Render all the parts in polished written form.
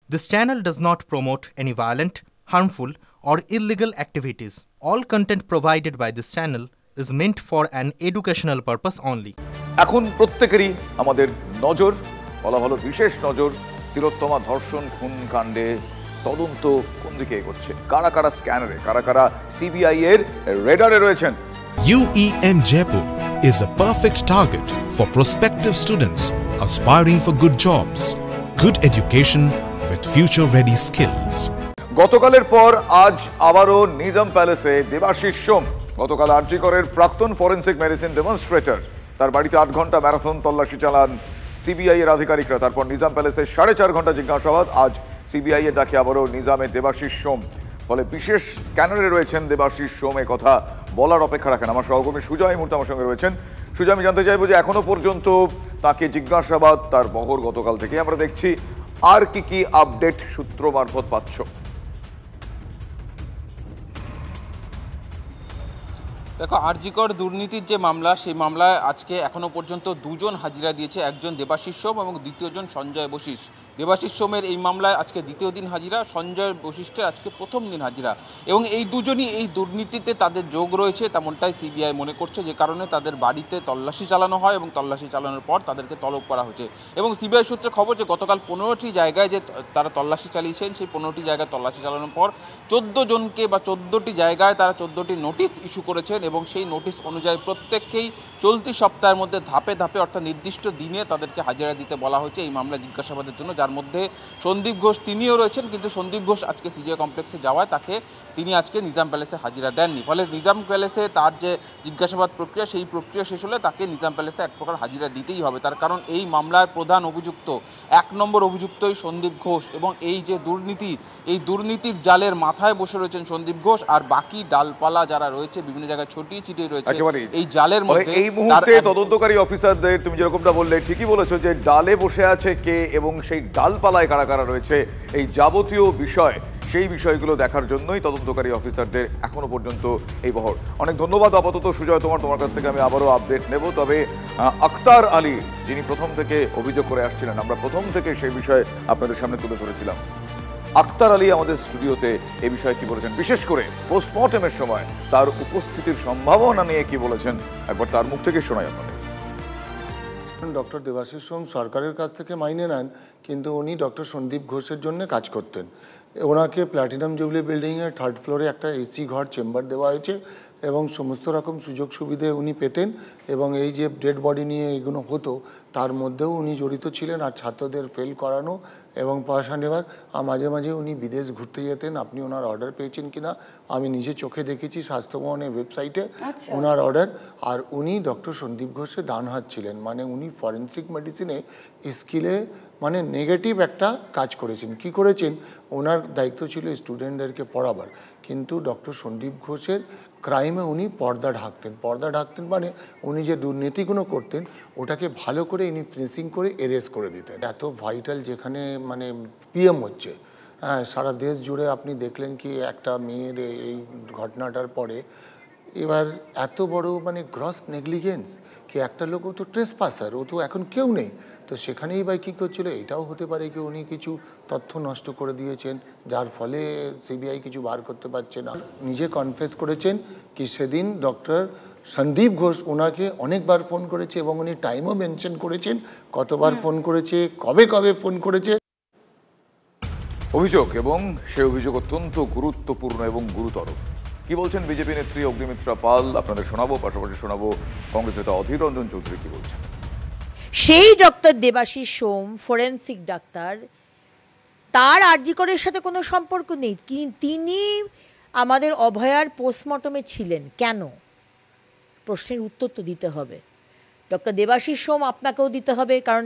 This channel does not promote any violent, harmful, or illegal activities. All content provided by this channel is meant for an educational purpose only. এখন প্রত্যেকেরই আমাদের নজর, বলা হলো বিশেষ নজর, তিলোত্তমা ধর্ষণ খুন কাণ্ডে তদন্ত কোন দিকে এগোচ্ছে, কারা কারা স্ক্যানারে, কারা কারা সিবিআই এর রেডারে রয়েছেন। UEM Jaipur is a perfect target for prospective students aspiring for good jobs, good education with future-ready skills. গতকালের পর আজ আবারও নিজাম প্যালেসে দেবাশিস সোম, গতকাল আরজি করের প্রাক্তন ফরেন্সিক মেডিসিন ডেমনস্ট্রেটর, তার বাড়িতে 8 ঘন্টা ম্যারাথন তল্লাশি চালান সিবিআই এর আধিকারিকরা। তারপর নিজাম প্যালেসে 4.5 ঘন্টা জিজ্ঞাসাবাদ। আজ সিবিআই এর ডাকে আবারও নিজামে দেবাশিস সোম। ফলে বিশেষ স্ক্যানারে রয়েছেন দেবাশিস সোম, এ কথা বলার অপেক্ষা রাখেন। আমার সহকর্মী সুজয় এই মুহূর্তে আমার সঙ্গে রয়েছেন। সুজয়, আমি জানতে চাইবো যে এখনো পর্যন্ত তাকে জিজ্ঞাসাবাদ, তার বহর গতকাল থেকে আমরা দেখছি, আর কি আপডেট সূত্র মারফত পাচ্ছ? দেখো, আরজিকর দুর্নীতির যে মামলা, সেই মামলায় আজকে এখনো পর্যন্ত 2 জন হাজিরা দিয়েছে, একজন দেবাশিস সোম এবং দ্বিতীয়জন সঞ্জয় বশিষ্ঠ। দেবাশিস সোমের এই মামলায় আজকে দ্বিতীয় দিন হাজিরা, সঞ্জয় বশিষ্ঠের আজকে প্রথম দিন হাজিরা। এবং এই দুজনই এই দুর্নীতিতে তাদের যোগ রয়েছে তেমনটাই সিবিআই মনে করছে, যে কারণে তাদের বাড়িতে তল্লাশি চালানো হয় এবং তল্লাশি চালানোর পর তাদেরকে তলব করা হয়েছে। এবং সিবিআই সূত্রে খবর যে গতকাল 15টি জায়গায় যে তারা তল্লাশি চালিয়েছেন, সেই 15টি জায়গায় তল্লাশি চালানোর পর 14 জনকে বা 14টি জায়গায় তারা 14টি নোটিশ ইস্যু করেছেন এবং সেই নোটিশ অনুযায়ী প্রত্যেককেই চলতি সপ্তাহের মধ্যে ধাপে ধাপে অর্থাৎ নির্দিষ্ট দিনে তাদেরকে হাজিরা দিতে বলা হয়েছে এই মামলা জিজ্ঞাসাবাদের জন্য। যার মধ্যে সন্দীপ ঘোষ তিনিও রয়েছেন, কিন্তু সন্দীপ ঘোষ আজকে সিজিআই কমপ্লেক্সে যাওয়ায় তিনি আজকে নিজাম প্যালেসে হাজিরা দেননি। ফলে নিজাম প্যালেসে তার যে জিজ্ঞাসাবাদ প্রক্রিয়া, সেই প্রক্রিয়া শেষ হলে তাকে নিজাম প্যালেসে এক প্রকার হাজিরা দিতেই হবে। তার কারণ এই মামলার প্রধান অভিযুক্ত, 1 নম্বর অভিযুক্তই সন্দীপ ঘোষ, এবং এই যে দুর্নীতি, এই দুর্নীতির জালের মাথায় বসে রয়েছেন সন্দীপ ঘোষ, আর বাকি ডালপালা যারা রয়েছে বিভিন্ন জায়গায় ছড়িয়ে ছিটিয়ে রয়েছে এই জালের মধ্যে। এই মুহূর্তে তদন্তকারী অফিসারদের, তুমি যেরকমটা বললে ঠিকই বলেছো, যে ডালে বসে আছে কে এবং সেই ডালপালায় কারা কারা রয়েছে, এই যাবতীয় বিষয়, সেই বিষয়গুলো দেখার জন্যই তদন্তকারী অফিসারদের এখনো পর্যন্ত এই বহর। অনেক ধন্যবাদ আপাতত সুজয়, তোমার কাছ থেকে আমি আবারও আপডেট নেব। তবে আক্তার আলী, যিনি প্রথম থেকে অভিযোগ করে আসছিলেন, আমরা প্রথম থেকে সেই বিষয়ে আপনাদের সামনে তুলে ধরেছিলাম। আক্তার আলী আমাদের স্টুডিওতে এই বিষয়ে কি বলেছেন, বিশেষ করে পোস্টমর্টেমের সময় তার উপস্থিতির সম্ভাবনা নিয়ে কি বলেছেন, একবার তার মুখ থেকে শোনাই আপনাদের। ডক্টর দেবাশিস সোম সরকারের কাছ থেকে মাইনে নেন, কিন্তু উনি ডক্টর সন্দীপ ঘোষের জন্য কাজ করতেন। ওনাকে প্ল্যাটিনাম জুবলি বিল্ডিংয়ের 3rd ফ্লোরে একটা এসি ঘর, চেম্বার দেওয়া হয়েছে এবং সমস্ত রকম সুযোগ সুবিধে উনি পেতেন। এবং এই যে ডেড বডি নিয়ে এগুলো হতো, তার মধ্যেও উনি জড়িত ছিলেন। আর ছাত্রদের ফেল করানো এবং পয়সা নেওয়ার, আর মাঝে মাঝে উনি বিদেশ ঘুরতে যেতেন। আপনি ওনার অর্ডার পেয়েছেন কিনা, আমি নিজে চোখে দেখেছি স্বাস্থ্য ভবনের ওয়েবসাইটে ওনার অর্ডার। আর উনি ডক্টর সন্দীপ ঘোষের ডান হাত ছিলেন, মানে উনি ফরেন্সিক মেডিসিনে স্কিলে মানে নেগেটিভ একটা কাজ করেছেন। কি করেছেন, ওনার দায়িত্ব ছিল স্টুডেন্টদেরকে পড়াবার, কিন্তু ডক্টর সন্দীপ ঘোষের ক্রাইমে উনি পর্দা ঢাকতেন মানে উনি যে দুর্নীতিগুলো করতেন ওটাকে ভালো করে উনি ফিনিশিং করে এরেস্ট করে দিতেন। এত ভাইটাল যেখানে মানে পিএম হচ্ছে, হ্যাঁ, সারা দেশ জুড়ে আপনি দেখলেন কি একটা মেয়ের এই ঘটনাটার পরে এবার এত বড় মানে গ্রস নেগলিজেন্স, কি একটা লোক, ও তো ট্রেসপাসার, ও তো এখন কেউ নেই, তো সেখানেই বা কী করছিল? এটাও হতে পারে কি উনি কিছু তথ্য নষ্ট করে দিয়েছেন, যার ফলে সিবিআই কিছু বার করতে পারছে না। নিজে কনফেস করেছেন কি সেদিন ডক্টর সন্দীপ ঘোষ ওনাকে অনেকবার ফোন করেছে এবং উনি টাইমও মেনশন করেছেন, কতবার ফোন করেছে, কবে ফোন করেছে। অভিযোগ, এবং সে অভিযোগ অত্যন্ত গুরুত্বপূর্ণ এবং গুরুতর। কি বলছেন বিজেপি নেত্রী অগ্নিমিত্রা পাল, আপনাদের শোনাবো। পাশাপাশি শোনাবো কংগ্রেস নেতা অধীর রঞ্জন চৌধুরী কি বলছেন। সেই ডক্টর দেবাশিস সোম, ফরেন্সিক ডাক্তার, তার আরজিকরের সাথে কোনো সম্পর্ক নেই। তিনি আমাদের অভয়ার পোস্টমর্টমে ছিলেন কেন? প্রশ্নের উত্তর তো দিতে হবে। ডক্টর দেবাশিস সোম আপনাকেও দিতে হবে, কারণ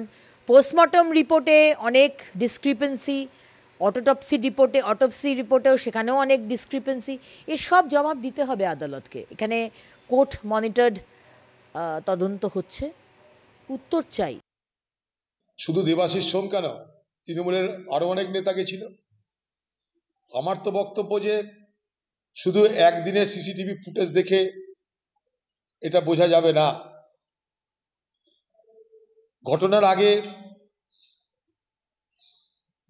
পোস্টমর্টম রিপোর্টে অনেক ডিসক্রিপেন্সি, অটোপসি রিপোর্টেও সেখানেও অনেক ডিসক্রিপেন্সি। এসব জবাব দিতে হবে আদালতকে। এখানে কোর্ট মনিটর্ড তদন্ত হচ্ছে, উত্তর চাই। শুধু দেবাশিস সোম কেন, তৃণমূলের আরো অনেক নেতা গেছিল। আমার তো বক্তব্য যে শুধু একদিনের সিসিটিভি ফুটেজ দেখে এটা বোঝা যাবে না। ঘটনার আগে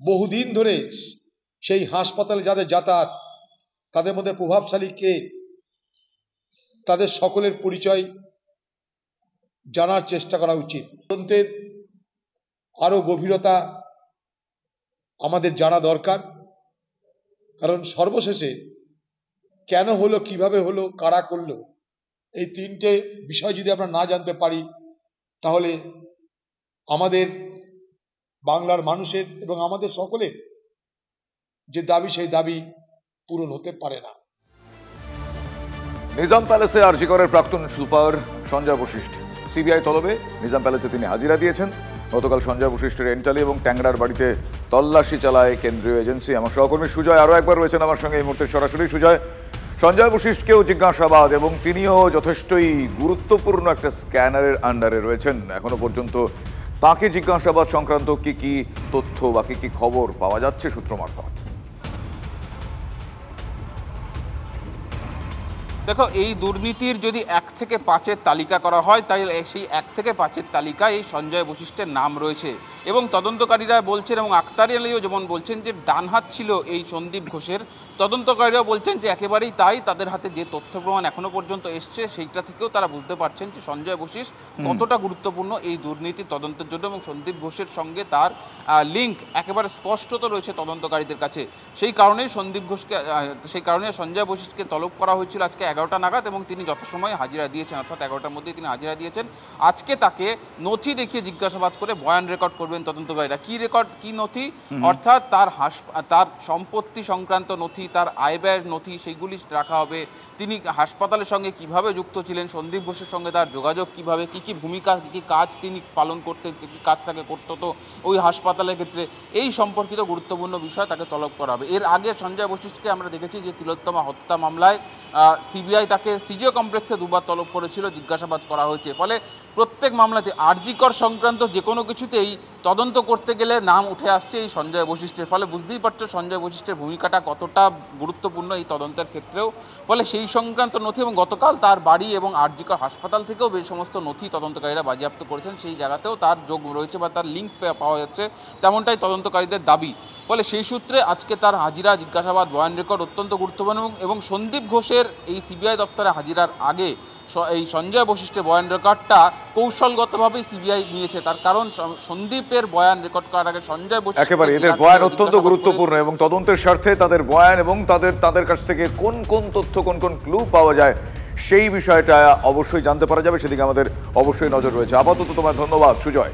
বহুদিন ধরে সেই হাসপাতালে যাদের যাতায়াত, তাদের মধ্যে প্রভাবশালী কে, তাদের সকলের পরিচয় জানার চেষ্টা করা উচিত। তদন্তের আরো গভীরতা আমাদের জানা দরকার, কারণ সর্বশেষে কেন হলো, কিভাবে হলো, কারা করলো, এই তিনটে বিষয় যদি আমরা না জানতে পারি তাহলে আমাদের বাংলার মানুষের এবং আমাদের সকলের যে দাবি সেই দাবি পূরণ হতে পারে না। নিজাম প্যালেসে আরজি করের প্রাক্তন সুপার সঞ্জয় বশিষ্ঠ সিবিআই তলবে নিজাম প্যালেসে তিনি হাজিরা দিয়েছেন। গতকাল সঞ্জয় বশিষ্ঠের এন্টালি এবং ট্যাংরার বাড়িতে তল্লাশি চালায় কেন্দ্রীয় এজেন্সি। আমার সহকর্মী সুজয় আরও একবার রয়েছেন আমার সঙ্গে এই মুহূর্তে সরাসরি। সুজয়, সঞ্জয় বশিষ্ঠকেও জিজ্ঞাসাবাদ এবং তিনিও যথেষ্টই গুরুত্বপূর্ণ একটা স্ক্যানারের আন্ডারে রয়েছেন। এখনো পর্যন্ত তাকে জিজ্ঞাসাবাদ সংক্রান্ত কি কি তথ্য বা কি কি খবর পাওয়া যাচ্ছে সূত্র মারফত? দেখো, এই দুর্নীতির যদি 1 থেকে 5-এর তালিকা করা হয় তাহলে সেই 1 থেকে 5-এর তালিকায় এই সঞ্জয় বশিষ্ঠের নাম রয়েছে এবং তদন্তকারীরা বলছেন এবং আক্তার আলীও যেমন বলছেন যে ডানহাত ছিল এই সন্দীপ ঘোষের। তদন্তকারীরা বলছেন যে একেবারেই তাই, তাদের হাতে যে তথ্য প্রমাণ এখনো পর্যন্ত এসছে সেইটা থেকেও তারা বুঝতে পারছেন যে সঞ্জয় বশিষ্ঠ কতটা গুরুত্বপূর্ণ এই দুর্নীতি তদন্তের জন্য এবং সন্দীপ ঘোষের সঙ্গে তার লিঙ্ক একেবারে স্পষ্টত রয়েছে তদন্তকারীদের কাছে। সেই কারণেই সঞ্জয় বশিষ্ঠকে তলব করা হয়েছিল আজকে 11টা নাগাদ এবং তিনি যথাসময়ে হাজিরা দিয়েছেন, অর্থাৎ 11টার মধ্যেই তিনি হাজিরা দিয়েছেন। আজকে তাকে নথি দেখিয়ে জিজ্ঞাসাবাদ করে বয়ান রেকর্ড করবেন তদন্তকারীরা। কি নথি? অর্থাৎ তার সম্পত্তি সংক্রান্ত নথি, তার আয় ব্যয়ের নথি, সেইগুলি রাখা হবে। তিনি হাসপাতালের সঙ্গে কিভাবে যুক্ত ছিলেন, সন্দীপ ঘোষের সঙ্গে তার যোগাযোগ কিভাবে, কি কি ভূমিকা, কি কি কাজ তিনি পালন করতেন, কি কি কাজ তাকে করতে হতো ওই হাসপাতালের ক্ষেত্রে, এই সম্পর্কিত গুরুত্বপূর্ণ বিষয় তাকে তলব করা হবে। এর আগে সঞ্জয় বশিষ্ঠকে আমরা দেখেছি যে তিলোত্তমা হত্যা মামলায় সিবিআই তাকে সিজিও কমপ্লেক্সে 2বার তলব করেছিল, জিজ্ঞাসাবাদ করা হয়েছে। ফলে প্রত্যেক মামলাতে আরজি কর সংক্রান্ত যে কোনো কিছুতেই তদন্ত করতে গেলে নাম উঠে আসছে এই সঞ্জয় বশিষ্ঠের। ফলে বুঝতেই পারছো সঞ্জয় বশিষ্ঠের ভূমিকাটা কতটা গুরুত্বপূর্ণ এই তদন্তের ক্ষেত্রেও। ফলে সেই সংক্রান্ত নথি এবং গতকাল তার বাড়ি এবং আরজি কর হাসপাতাল থেকেও বেশ সমস্ত নথি তদন্তকারীরা বাজেয়াপ্ত করেছেন, সেই জায়গাতেও তার যোগ রয়েছে বা তার লিঙ্ক পাওয়া যাচ্ছে, তেমনটাই তদন্তকারীদের দাবি। ফলে সেই সূত্রে আজকে তার হাজিরা, জিজ্ঞাসাবাদ, বয়ান রেকর্ড অত্যন্ত গুরুত্বপূর্ণ এবং সন্দীপ ঘোষের এই সিবিআই দপ্তরে হাজিরার আগে এই সঞ্জয় বশিষ্ঠের বয়ান রেকর্ডটা কৌশলগতভাবেই সিবিআই নিয়েছে। তার কারণ সন্দীপের বয়ান রেকর্ড করার আগে সঞ্জয় বশিষ্ঠ একেবারে এদের বয়ান অত্যন্ত গুরুত্বপূর্ণ এবং তদন্তের স্বার্থে তাদের বয়ান এবং তাদের কাছ থেকে কোন কোন তথ্য, কোন কোন ক্লু পাওয়া যায় সেই বিষয়টা অবশ্যই জানতে পারা যাবে, সেদিকে আমাদের অবশ্যই নজর রয়েছে। আপাতত তোমার ধন্যবাদ সুজয়।